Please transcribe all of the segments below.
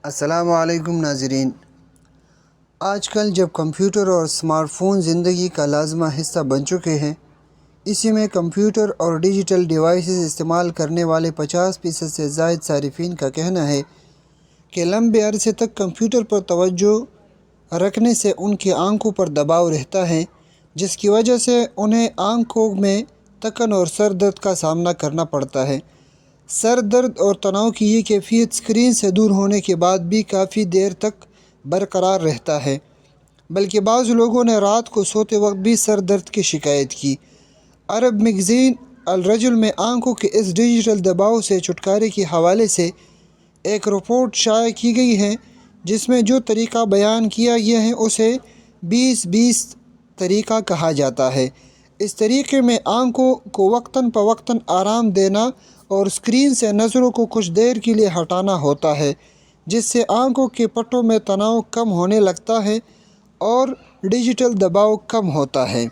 السلام علیکم ناظرین۔ آج کل جب کمپیوٹر اور اسمارٹ فون زندگی کا لازمہ حصہ بن چکے ہیں، اسی میں کمپیوٹر اور ڈیجیٹل ڈیوائسز استعمال کرنے والے 50% سے زائد صارفین کا کہنا ہے کہ لمبے عرصے تک کمپیوٹر پر توجہ رکھنے سے ان کی آنکھوں پر دباؤ رہتا ہے، جس کی وجہ سے انہیں آنکھوں میں تکن اور سر درد کا سامنا کرنا پڑتا ہے۔ سر درد اور تناؤ کی یہ کیفیت اسکرین سے دور ہونے کے بعد بھی کافی دیر تک برقرار رہتا ہے، بلکہ بعض لوگوں نے رات کو سوتے وقت بھی سر درد کی شکایت کی۔ عرب میگزین الرجل میں آنکھوں کے اس ڈیجیٹل دباؤ سے چھٹکارے کے حوالے سے ایک رپورٹ شائع کی گئی ہے، جس میں جو طریقہ بیان کیا گیا ہے اسے 20-20 طریقہ کہا جاتا ہے۔ اس طریقے میں آنکھوں کو وقتاً فوقتاً آرام دینا اور اسکرین سے نظروں کو کچھ دیر کے لیے ہٹانا ہوتا ہے، جس سے آنکھوں کے پٹھوں میں تناؤ کم ہونے لگتا ہے اور ڈیجیٹل دباؤ کم ہوتا ہے۔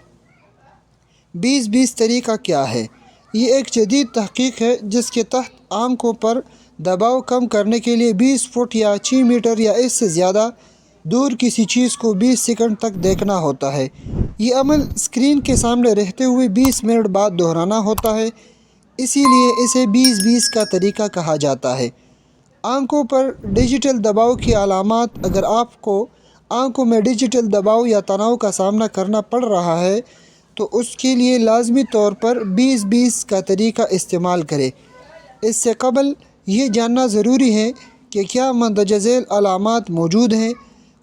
20-20 طریقہ کیا ہے؟ یہ ایک جدید تحقیق ہے جس کے تحت آنکھوں پر دباؤ کم کرنے کے لیے 20 فٹ یا 6 میٹر یا اس سے زیادہ دور کسی چیز کو 20 سیکنڈ تک دیکھنا ہوتا ہے۔ یہ عمل اسکرین کے سامنے رہتے ہوئے 20 منٹ بعد دہرانا ہوتا ہے، اسی لیے اسے 20-20 کا طریقہ کہا جاتا ہے۔ آنکھوں پر ڈیجیٹل دباؤ کی علامات۔ اگر آپ کو آنکھوں میں ڈیجیٹل دباؤ یا تناؤ کا سامنا کرنا پڑ رہا ہے تو اس کے لیے لازمی طور پر 20-20 کا طریقہ استعمال کریں۔ اس سے قبل یہ جاننا ضروری ہے کہ کیا مندرجہ ذیل علامات موجود ہیں: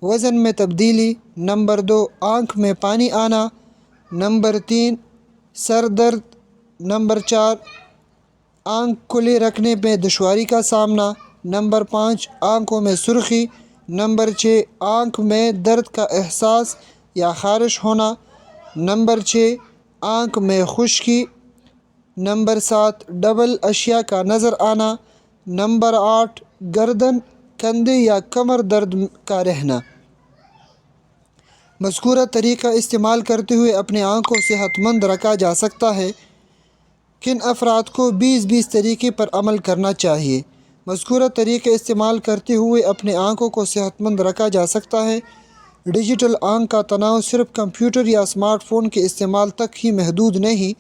وزن میں تبدیلی، نمبر 2 آنکھ میں پانی آنا، نمبر 3 سر درد، نمبر 4 آنکھ کھلے رکھنے میں دشواری کا سامنا، نمبر 5 آنکھوں میں سرخی، نمبر 6 آنکھ میں درد کا احساس یا خارش ہونا، نمبر 6 آنکھ میں خشکی، نمبر 7 ڈبل اشیاء کا نظر آنا، نمبر 8 گردن، کندھے یا کمر درد کا رہنا۔ مذکورہ طریقہ استعمال کرتے ہوئے اپنے آنکھ کو صحت مند رکھا جا سکتا ہے۔ کن افراد کو 20-20 طریقے پر عمل کرنا چاہیے؟ مذکورہ طریقے استعمال کرتے ہوئے اپنے آنکھوں کو صحت مند رکھا جا سکتا ہے۔ ڈیجیٹل آنکھ کا تناؤ صرف کمپیوٹر یا اسمارٹ فون کے استعمال تک ہی محدود نہیں،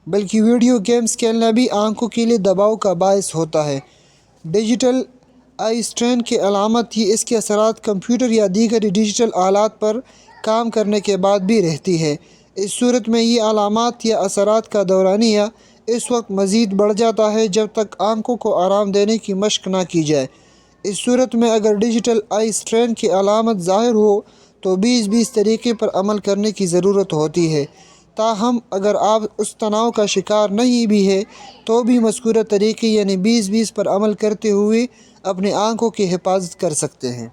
بلکہ ویڈیو گیمز کھیلنا بھی آنکھوں کے لیے دباؤ کا باعث ہوتا ہے۔ ڈیجیٹل آئی اسٹرین کی علامت یہ اس کے اثرات کمپیوٹر یا دیگر ڈیجیٹل آلات پر کام کرنے کے بعد بھی رہتی ہے۔ اس صورت میں یہ علامات یا اثرات کا دورانیہ اس وقت مزید بڑھ جاتا ہے جب تک آنکھوں کو آرام دینے کی مشق نہ کی جائے۔ اس صورت میں اگر ڈیجیٹل آئی اسٹرین کی علامت ظاہر ہو تو 20-20 طریقے پر عمل کرنے کی ضرورت ہوتی ہے۔ تاہم اگر آپ اس تناؤ کا شکار نہیں بھی ہے تو بھی مذکورہ طریقے یعنی 20-20 پر عمل کرتے ہوئے اپنے آنکھوں کی حفاظت کر سکتے ہیں۔